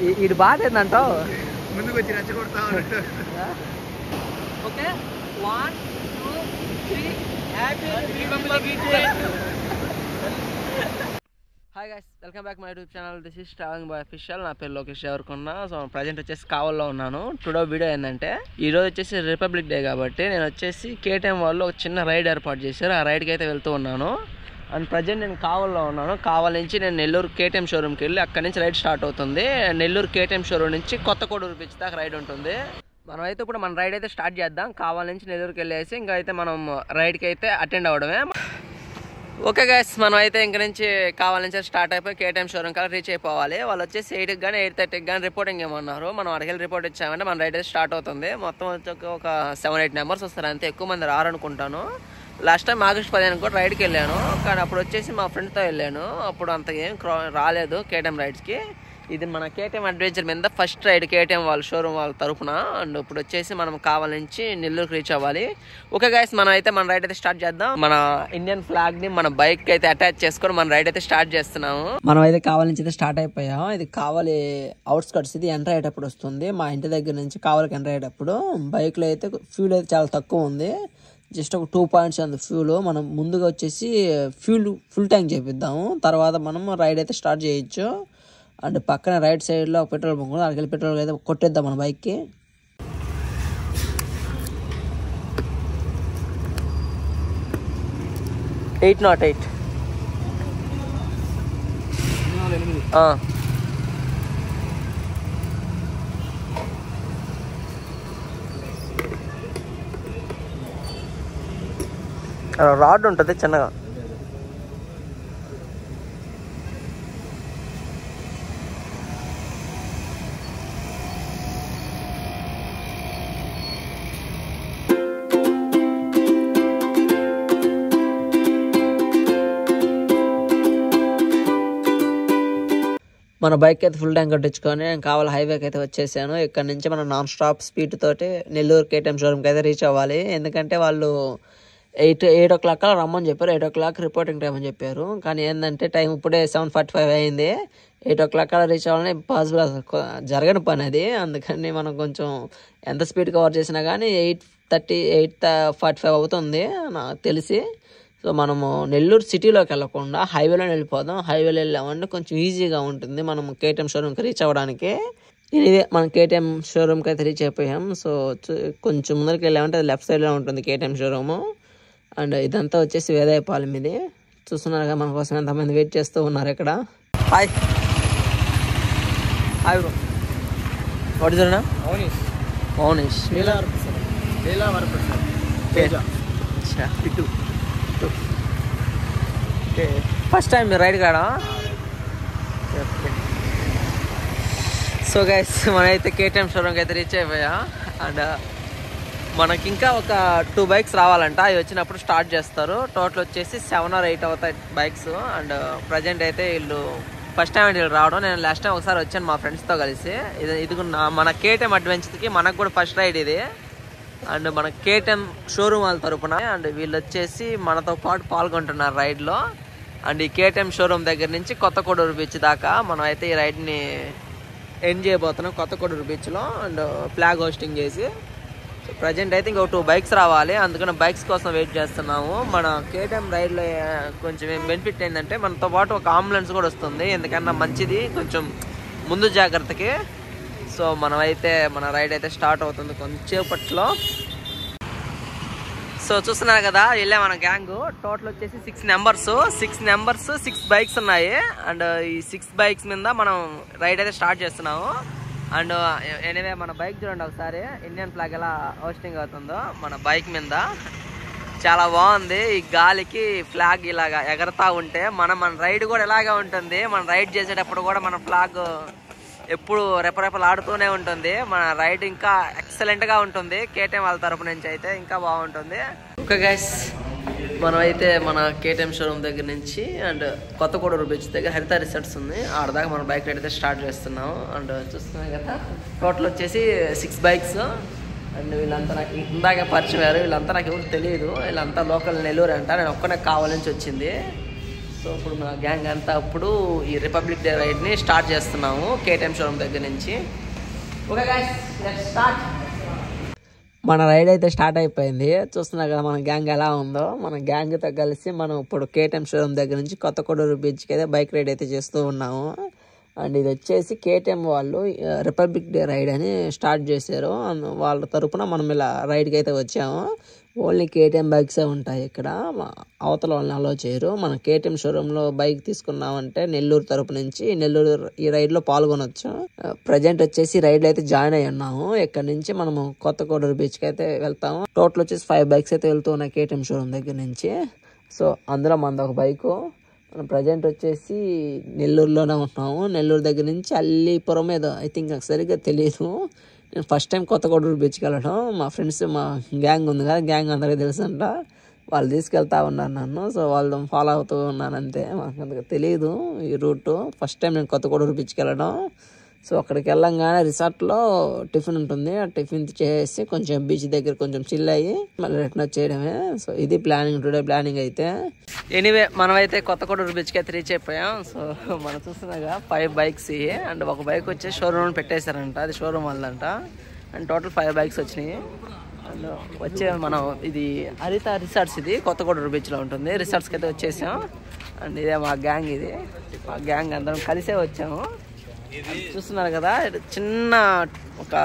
ఇది బాధ ఏందంటావు ముందుకు వచ్చి రెచ్చగొడతా okay 1 2 3 happy republic day hi guys welcome back my YouTube channel this is travelling boy official. నా పేరు లోకేష్ ఎవరుకున్నా. సో ప్రజెంట్ వచ్చేసి కావల్లో ఉన్నాను. టుడే వీడియో ఏంటంటే ఈరోజు వచ్చేసి రిపబ్లిక్ డే కాబట్టి నేను వచ్చేసి కేటీఎం వాళ్ళు ఒక చిన్న రైడ్ ఏర్పాటు చేశారు. ఆ రైడ్కి అయితే వెళ్తూ ఉన్నాను. అండ్ ప్రజెంట్ నేను కావల్లో ఉన్నాను. కావల్ నుంచి నేను నెల్లూరు కేటీఎం షోరూమ్కి వెళ్ళి అక్కడి నుంచి రైడ్ స్టార్ట్ అవుతుంది. నెల్లూరు కేటీఎం షోరూమ్ నుంచి కొత్తకోడూరు బీచ్ దాకా రైడ్ ఉంటుంది. మనం అయితే ఇప్పుడు మన రైడ్ అయితే స్టార్ట్ చేద్దాం. కావల్ నుంచి నెల్లూరుకి వెళ్ళేసి ఇంకా అయితే మనం రైడ్కి అయితే అటెండ్ అవ్వడమే. ఓకే గైస్, మనం అయితే ఇంక నుంచి కావాల నుంచి స్టార్ట్ అయిపోయి కేటీఎం షోరూమ్ కల్లా రీచ్ అయిపోవాలి. వాళ్ళు వచ్చేసి 8కి కానీ 8:30కి కానీ రిపోర్టింగ్ ఏమన్నారు. మనం అక్కడికి వెళ్ళి రిపోర్ట్ ఇచ్చామంటే మన రైడ్ అయితే స్టార్ట్ అవుతుంది. మొత్తం వచ్చి ఒక 7-8 మెంబర్స్ వస్తారు అంతే, ఎక్కువ మంది రారనుకుంటాను. లాస్ట్ టైం ఆగస్ట్ 15 కూడా రైడ్కి వెళ్ళాను, కానీ అప్పుడు వచ్చేసి మా ఫ్రెండ్తో వెళ్ళాను. అప్పుడు అంత ఏం రాలేదు కేటీఎం రైడ్స్కి. ఇది మన కేటీఎం అడ్వెంచర్ మీద ఫస్ట్ రైడ్ కేటీఎం వాళ్ళ షోరూమ్ వాళ్ళ తరఫున. అండ్ ఇప్పుడు వచ్చేసి మనం కావాల నుంచి నెల్లూరుకి రీచ్ అవ్వాలి. ఓకే గైస్, మనం అయితే మన రైడ్ అయితే స్టార్ట్ చేద్దాం. మన ఇండియన్ ఫ్లాగ్ ని మన బైక్ అయితే అటాచ్ చేసుకొని మన రైడ్ అయితే స్టార్ట్ చేస్తున్నాము. మనం అయితే కావాల నుంచి అయితే స్టార్ట్ అయిపోయాం. ఇది కావాలి అవుట్స్కట్స్, ఇది ఎంటర్ అయ్యేటప్పుడు వస్తుంది. మా ఇంటి దగ్గర నుంచి కావాలకి ఎంటర్ అయ్యేటప్పుడు బైక్ లో అయితే ఫ్యూల్ అయితే చాలా తక్కువ ఉంది. జస్ట్ ఒక 2 పాయింట్స్ ఉంది ఫ్యూల్. మనం ముందుగా వచ్చేసి ఫుల్ ట్యాంక్ చేపిద్దాము, తర్వాత మనం రైడ్ అయితే స్టార్ట్ చేయొచ్చు. అండ్ పక్కన రైట్ సైడ్ లో పెట్రోల్ బంక్ ఉంది, అక్కడికి పెట్రోల్ అయితే కొట్టేద్దాం మన బైక్ కి. $808 రాడ్ ఉంటుంది చిన్నగా. మన బైక్ అయితే ఫుల్ ట్యాంక్ కట్టించుకొని నేను కావాలి హైవేకి అయితే వచ్చేసాను. ఇక్కడ నుంచి మనం నాన్ స్టాప్ స్పీడ్ తోటి నెల్లూరు కేటీఎం షోరూమ్కి అయితే రీచ్ అవ్వాలి. ఎందుకంటే వాళ్ళు 8 o'clock రమ్మని చెప్పారు. 8 o'clock రిపోర్టింగ్ టైం అని చెప్పారు. కానీ ఏంటంటే టైం ఇప్పుడే 7:45 అయింది. 8 o'clock రీచ్ అవ్వాలని పాసిబుల్ జరగని పని అది. అందుకని మనం కొంచెం ఎంత స్పీడ్ కవర్ చేసినా కానీ 8:30 8:45 అవుతుంది నాకు తెలిసి. సో మనము నెల్లూరు సిటీలోకి వెళ్ళకుండా హైవేలో వెళ్ళిపోదాం. హైవేలో వెళ్ళామంటే కొంచెం ఈజీగా ఉంటుంది మనం కేటీఎం షోరూమ్కి రీచ్ అవ్వడానికి. ఇదే మనం కేటీఎం షోరూమ్కి అయితే రీచ్ అయిపోయాం. సో కొంచెం ముందరికి వెళ్ళామంటే అది లెఫ్ట్ సైడ్లో ఉంటుంది కేటీఎం షోరూము. అండ్ ఇదంతా వచ్చేసి వేదాయపాలెం. ఇది చూస్తున్నారుగా మన కోసం ఎంతమంది వెయిట్ చేస్తూ ఉన్నారు ఇక్కడ. Hi hi bro, what is your name? Mounish. First time మీరు రైడ్ కాడా? సో గైస్, మనమైతే కేటీఎం షోరూమ్కి అయితే రీచ్ అయిపోయా. అండ్ మనకి ఇంకా ఒక 2 బైక్స్ రావాలంట. అవి వచ్చినప్పుడు స్టార్ట్ చేస్తారు. టోటల్ వచ్చేసి 7 or 8 అవుతాయి బైక్స్. అండ్ ప్రజెంట్ అయితే వీళ్ళు ఫస్ట్ టైం వీళ్ళు రావడం. నేను లాస్ట్ టైం ఒకసారి వచ్చాను మా ఫ్రెండ్స్తో కలిసి. ఇది మన కేటీఎం అడ్వెంచర్కి మనకు కూడా ఫస్ట్ రైడ్ ఇది. అండ్ మన కేటీఎం షోరూమ్ వాళ్ళ తరపున. అండ్ వీళ్ళు వచ్చేసి మనతో పాటు పాల్గొంటున్నారు రైడ్లో. అండ్ ఈ కేటీఎం షోరూమ్ దగ్గర నుంచి కొత్తకోడూరు బీచ్ దాకా మనం అయితే ఈ రైడ్ని ఎండ్ చేయబోతున్నాం కొత్తకోడూరు బీచ్లో. అండ్ ఫ్లాగ్ హోస్టింగ్ చేసి ప్రజెంట్ అయితే ఇంకో 2 బైక్స్ రావాలి. అందుకని బైక్స్ కోసం వెయిట్ చేస్తున్నాము. మన కేటీఎం రైడ్లో కొంచెం బెనిఫిట్ ఏంటంటే మనతో పాటు ఒక అంబులెన్స్ కూడా వస్తుంది. ఎందుకన్నా మంచిది కొంచెం ముందు జాగ్రత్తకి. సో మనమైతే మన రైడ్ అయితే స్టార్ట్ అవుతుంది కొంచెంసేపట్లో. సో చూస్తున్నారు కదా, వెళ్ళే మన గ్యాంగ్ టోటల్ వచ్చేసి 6 మెంబర్స్ 6 బైక్స్ ఉన్నాయి. అండ్ ఈ 6 బైక్స్ మీద మనం రైడ్ అయితే స్టార్ట్ చేస్తున్నాము. అండ్ ఎనీవే మన బైక్ చూడండి ఒకసారి, ఇండియన్ ఫ్లాగ్ ఎలా హోస్టింగ్ అవుతుందో మన బైక్ మీద. చాలా బాగుంది. ఈ గాలికి ఫ్లాగ్ ఇలాగా ఎగరతా ఉంటే మన రైడ్ కూడా ఇలాగే ఉంటుంది. మనం రైడ్ చేసేటప్పుడు కూడా మన ఫ్లాగ్ ఎప్పుడు రెపరెపలాడుతూనే ఉంటుంది. మన రైడ్ ఇంకా ఎక్సలెంట్గా ఉంటుంది. కేటీఎం వాళ్ళ తరపు నుంచి అయితే ఇంకా బాగుంటుంది. ఓకే గైస్, మనం అయితే మన కేటీఎం షోరూమ్ దగ్గర నుంచి అండ్ కొత్తకోడూరు బీచ్ దగ్గర హరిత రిసార్ట్స్ ఉంది, ఆడదాకా మన బైక్ రైడ్ అయితే స్టార్ట్ చేస్తున్నాం. అండ్ చూస్తున్నాం కదా, టోటల్ వచ్చేసి 6 బైక్స్. అండ్ వీళ్ళంతా నాకు ఇందాక పరిచయం అయ్యారు. వీళ్ళంతా నాకు ఎవరు తెలియదు. వీళ్ళంతా లోకల్ నెల్లూరు అంట. నేను ఒక్కనే కావాల నుంచి వచ్చింది. సో ఇప్పుడు మా గ్యాంగ్ అంతా అప్పుడు ఈ రిపబ్లిక్ డే రైడ్ని స్టార్ట్ చేస్తున్నాము కేటీఎం షోరూమ్ దగ్గర నుంచి. Okay guys, let's start. మన రైడ్ అయితే స్టార్ట్ అయిపోయింది. చూస్తున్నారు కదా మన గ్యాంగ్ ఎలా ఉందో. మన గ్యాంగ్తో కలిసి మనం ఇప్పుడు కేటీఎం షోరూమ్ దగ్గర నుంచి కొత్త కొడూరు బీచ్కి అయితే బైక్ రైడ్ అయితే చేస్తూ ఉన్నాము. అండ్ ఇది వచ్చేసి కేటీఎం వాళ్ళు రిపబ్లిక్ డే రైడ్ అని స్టార్ట్ చేశారు. వాళ్ళ తరపున మనం ఇలా రైడ్కి అయితే వచ్చాము. ఓన్లీ కేటీఎం బైక్సే ఉంటాయి ఇక్కడ, అవతల వాళ్ళని అలో చేయరు. మనం కేటీఎం షోరూంలో బైక్ తీసుకున్నామంటే నెల్లూరు తరపు నుంచి నెల్లూరు ఈ రైడ్లో పాల్గొనవచ్చు. ప్రజెంట్ వచ్చేసి రైడ్లో అయితే జాయిన్ అయ్యి ఉన్నాము. ఇక్కడ నుంచి మనము కొత్త కోడూరు బీచ్కి అయితే వెళ్తాము. టోటల్ వచ్చేసి 5 బైక్స్ అయితే వెళ్తూ ఉన్నాయి కేటీఎం షోరూమ్ దగ్గర నుంచి. సో అందులో మనది ఒక బైకు. మనం ప్రజెంట్ వచ్చేసి నెల్లూరులోనే ఉంటున్నాము. నెల్లూరు దగ్గర నుంచి అల్లీపురం మీద ఐ థింక్ నాకు సరిగ్గా తెలియదు. నేను ఫస్ట్ టైం కొత్త కోడూరు బీచ్కి వెళ్ళడం. మా ఫ్రెండ్స్, మా గ్యాంగ్ ఉంది కదా, గ్యాంగ్ అందరికీ తెలుసంట. వాళ్ళు తీసుకెళ్తా ఉన్నారు నన్ను. సో వాళ్ళు ఫాలో అవుతూ ఉన్నాను అంతే. మాకు అంతగా తెలియదు ఈ రూటు. ఫస్ట్ టైం నేను కొత్త కోడూరు బీచ్కి వెళ్ళడం. సో అక్కడికి వెళ్ళంగానే రిసార్ట్లో టిఫిన్ ఉంటుంది. ఆ టిఫిన్ చేసి కొంచెం బీచ్ దగ్గర కొంచెం చిల్ అయ్యి మళ్ళీ రిటర్న్ వచ్చేయడమే. సో ఇది ప్లానింగ్, టుడే ప్లానింగ్ అయితే. ఎనీవే మనమైతే కొత్త కోడూరు బీచ్కి అయితే రీచ్ అయిపోయాం. సో మనం చూస్తున్నాగా 5 బైక్స్ అండ్ ఒక బైక్ వచ్చి షోరూమ్ పెట్టేశారంట, అది షోరూమ్ వాళ్ళంట. అండ్ టోటల్ 5 బైక్స్ వచ్చినాయి. అండ్ వచ్చే మనం ఇది హరిత రిసార్ట్స్, ఇది కొత్త కోడూరు బీచ్లో ఉంటుంది. రిసార్ట్స్కి అయితే వచ్చేసాం. అండ్ ఇదే మా గ్యాంగ్, ఇది మా గ్యాంగ్ అందరం కలిసే వచ్చాము. చూస్తున్నారు కదా, చిన్న ఒక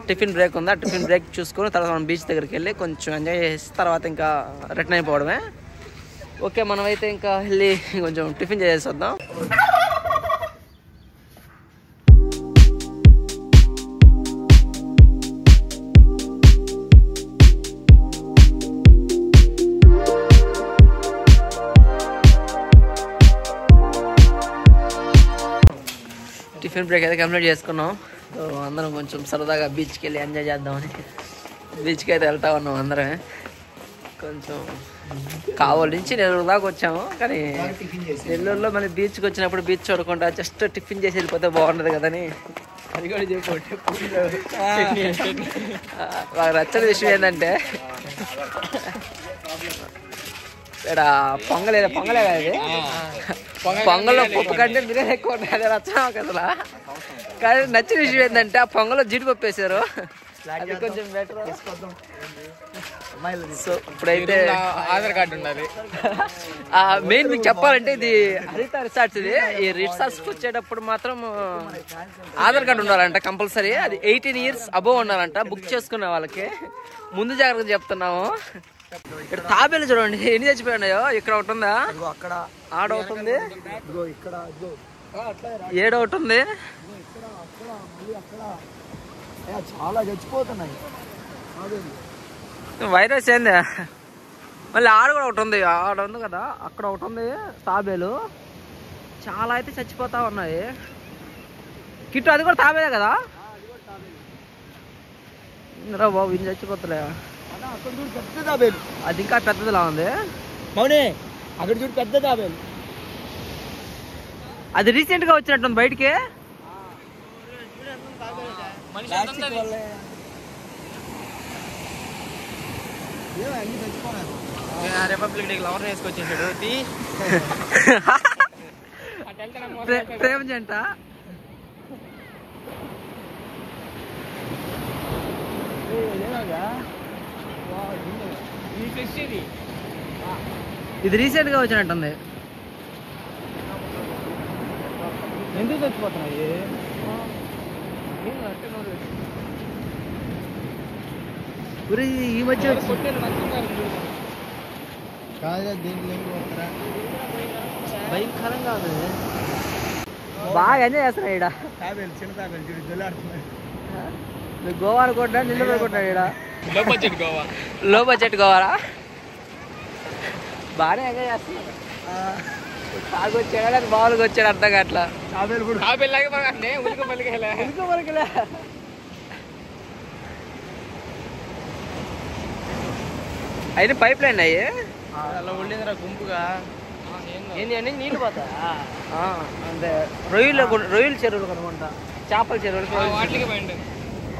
టిఫిన్ బ్రేక్ ఉంది. ఆ టిఫిన్ బ్రేక్ చూసుకొని తర్వాత మనం బీచ్ దగ్గరికి వెళ్ళి కొంచెం ఎంజాయ్ చేసి తర్వాత ఇంకా రిటర్న్ అయిపోవడమే. ఓకే, మనమైతే ఇంకా వెళ్ళి కొంచెం టిఫిన్ చేసేసి వద్దాం. టిఫిన్ బ్రేక్ అయితే కంప్లీట్ చేసుకున్నాం. సో అందరం కొంచెం సరదాగా బీచ్కి వెళ్ళి ఎంజాయ్ చేద్దామని బీచ్కి అయితే వెళ్తా ఉన్నాం అందరమే. కొంచెం కావాలి నుంచి నెల్లూరు దాకా వచ్చాము. కానీ నెల్లూరులో మళ్ళీ బీచ్కి వచ్చినప్పుడు బీచ్ చూడకుండా జస్ట్ టిఫిన్ చేసి వెళ్ళిపోతే బాగుంటుంది కదని అది కూడా చెప్పి నాకు నచ్చని విషయం ఏంటంటే ఇక్కడ పొంగలే కదా ఇది. పొంగల్లో పప్పు కంటే బిర్యానీ ఎక్కువ ఉంటాయి, అది నచ్చ నాకు అసలు. కానీ నచ్చిన విషయం ఏంటంటే ఆ పొంగల్లో జీడిపప్పు వేసారు, అది కొంచెం బెటర్. సో ఇప్పుడైతే ఆధార్ కార్డు ఉండాలి. మెయిన్ మీకు చెప్పాలంటే ఇది హరిత రిసార్ట్స్. ఇది ఈ రిసార్ట్స్కి వచ్చేటప్పుడు మాత్రం ఆధార్ కార్డు ఉండాలంట కంపల్సరీ. అది 18 years అబోవ్ ఉండాలంట బుక్ చేసుకునే వాళ్ళకి. ముందు జాగ్రత్త చెప్తున్నాము. ఇక్కడ తాబేలు చూడండి ఎన్ని చచ్చిపోయినాయో. ఇక్కడ ఒకటి ఉందా, అక్కడ ఆడ ఒకటి ఉంది, ఇక్కడ ఏడ ఒకటి ఉంది, చాలా చచ్చిపోతున్నాయి. వైరస్ ఏంది. మళ్ళీ ఆడ కూడా ఒకటి ఉంది, ఆడ ఉంది కదా, అక్కడ ఒకటి ఉంది తాబేలు. చాలా అయితే చచ్చిపోతా ఉన్నాయి. కిట్టు అది కూడా తాబేలే కదా రా బాబు, ఇన్ని చచ్చిపోతలే. అక్కడ చూడు పెద్ద తాబేలు, అది ఇంకా పెద్దదిలా ఉంది. అవునే అక్కడ చూడు పెద్ద తాబేలు. అది రీసెంట్ గా వచ్చినట్టుంది బయటికి. రిపబ్లిక్ డే లవర్ వేసుకొచ్చేసాడు. ప్రేమ జంట. ఇది రీసెంట్ గా వచ్చినట్టుంది. ఎందుకు చచ్చిపోతున్నాయి? ఈ మధ్య భయంకరంగా ఉంది. బాగా ఎంజాయ్ చేస్తున్నాయి ఇక్కడ. తాబేలు చిన్న తాబేలు చూడు జల్లాడుతున్నాయి. గోవా అనుకుంటా, నిల్లు అనుకుంటాడు ఇక్కడ. లో బడ్జెట్ గోవా, లో బడ్జెట్ గోవారా బాగానే ఎంజాయ్ చేస్తున్నారు. బాగా వచ్చాడా కానీ మామూలుగా వచ్చాడు అర్థం అట్లా. తాబేలు కూడా తాబేలు లాగా ఉలిక పలికేలా అయినా పైప్ లైన్ అయ్యి అలా ఉండిందిరా గుంపుగా. ఏంటి అని నీళ్ళు పోతా అంటే రొయ్యల చెరువులు కనుకుంటా, చేపల చెరువులు వాటికి పోయింది.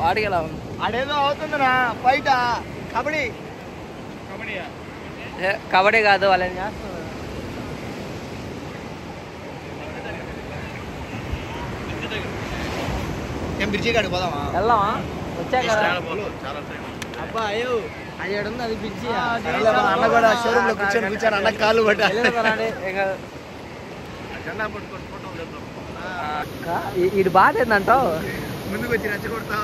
వాడికి ఎలా ఉంది. అడేదో అవుతుందిరా బయట. కబడ్డీ కబడ్డీ కాదు, వాళ్ళు ఏం చేస్తున్నారు. ఏం బ్రిడ్జి కాడికి పోదామా? వెళ్దామా? వచ్చాక అబ్బా అయ్యో అది ఉంది, అది పిచ్చి అన్న కూడా షోరూమ్ లో కూర్చొని అన్న కాళ్ళు పట్ట ఇది బాధ ఏందంటావు? ముందుకు వచ్చి రెచ్చగొడతా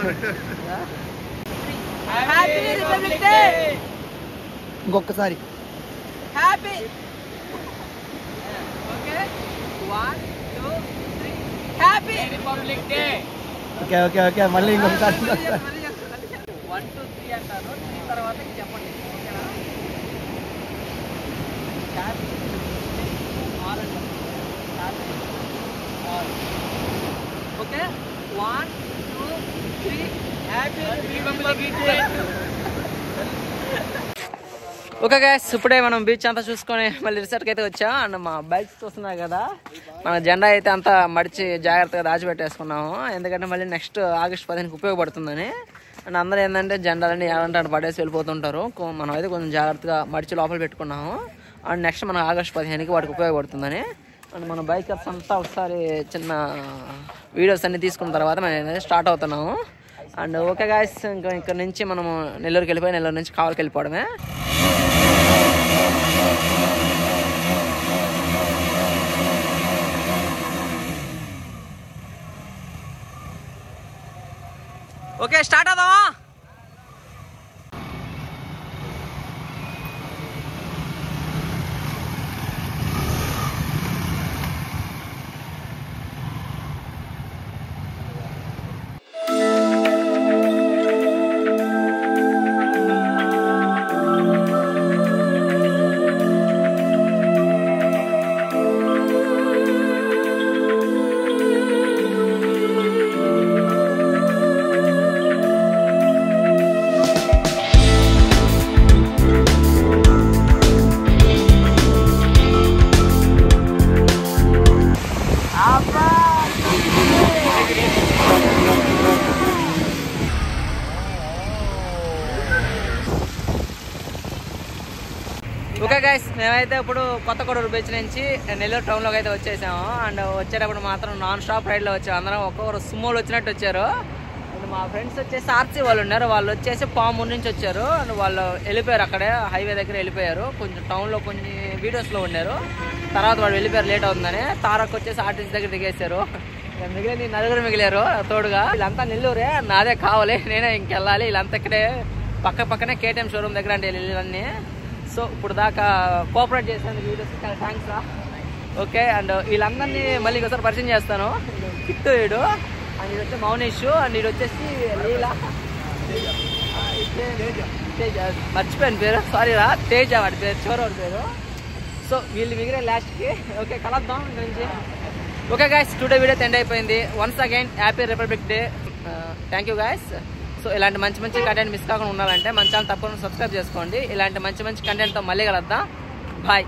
ఇంకొకసారి ఓకే ఓకే ఓకే మళ్ళీ ఇంకొకసారి 1 2 3 అంటారు. 3 తర్వాత చెప్పండి, ఓకేనా? Okay 1 2 3 happy republic day. Okay guys, ఇప్పుడే మనం బీచ్ అంతా చూసుకొని మళ్ళీ రిసార్ట్కి అయితే వచ్చాం. అండ్ మా బైక్స్ చూస్తున్నారు కదా, మన జెండా అయితే అంతా మడిచి జాగ్రత్తగా దాచిపెట్టేసుకున్నాము. ఎందుకంటే మళ్ళీ నెక్స్ట్ ఆగస్ట్ 15కి ఉపయోగపడుతుందని. అండ్ అందరూ ఏంటంటే జెండాలని ఏమంటే పడేసి వెళ్ళిపోతుంటారు. మనం అయితే కొంచెం జాగ్రత్తగా మడిచి లోపల పెట్టుకున్నాము. అండ్ నెక్స్ట్ మన ఆగస్ట్ 15కి వాటికి ఉపయోగపడుతుందని. అండ్ మన బైకర్స్ అంతా ఒకసారి చిన్న వీడియోస్ అన్ని తీసుకున్న తర్వాత మనం స్టార్ట్ అవుతున్నాము. అండ్ ఓకే గాయస్, ఇంకా ఇక్కడ నుంచి మనము నెల్లూరుకి వెళ్ళిపోయి నెల్లూరు నుంచి కావాలకి వెళ్ళిపోవడమే. ఓకే స్టార్ట్ అవుదామా? ఓకే గైస్, మేమైతే ఇప్పుడు కొత్తగూడూరు బీచ్ నుంచి నెల్లూరు టౌన్లోకి అయితే వచ్చేసాము. అండ్ వచ్చేటప్పుడు మాత్రం నాన్ స్టాప్ రైడ్లో వచ్చాము. అందరం ఒక్కొక్కరు సుమోలు వచ్చినట్టు వచ్చారు. అండ్ మా ఫ్రెండ్స్ వచ్చేసి ఆర్సీ వాళ్ళు ఉన్నారు, వాళ్ళు వచ్చేసి పామూరు నుంచి వచ్చారు. అండ్ వాళ్ళు వెళ్ళిపోయారు, అక్కడే హైవే దగ్గర వెళ్ళిపోయారు. కొంచెం టౌన్లో కొన్ని వీడియోస్లో ఉన్నారు, తర్వాత వాళ్ళు వెళ్ళిపోయారు లేట్ అవుతుందని. తారక్ వచ్చేసి ఆర్టీసీ దగ్గర దిగేశారు. మిగిలిన నలుగురు మిగిలారు తోడుగా. వీళ్ళంతా నెల్లూరే, నాదే కావాలి, నేనే ఇంకెళ్ళాలి. వీళ్ళంతా ఇక్కడే పక్కనే కేటీఎం షోరూమ్ దగ్గర అంటే వెళ్ళాన్ని. సో ఇప్పుడు దాకా కోఆపరేట్ చేసినందుకు వీడియోస్ చాలా థ్యాంక్స్ రా. ఓకే, అండ్ వీళ్ళందరినీ మళ్ళీ ఒకసారి పరిచయం చేస్తాను. కిట్టు వీడు, అండ్ ఇది వచ్చి మౌనేష్, అండ్ ఇది వచ్చేసి లీలా, మర్చిపోయాను పేరు, సారీ రా, తేజ వాడి పేరు, చివరి పేరు. సో వీళ్ళు మిగిలిన లాస్ట్కి. ఓకే కలుద్దాం ఇక్కడ నుంచి. Okay guys, today video end అయిపోయింది. Once again happy republic day. Thank you guys. So ఇలాంటి మంచి కంటెంట్ మిస్ కాకుండా ఉండాలంటే మన ఛానల్ తప్పకుండా సబ్స్క్రైబ్ చేసుకోండి. ఇలాంటి మంచి కంటెంట్తో మళ్ళీ కలుద్దాం. బాయ్.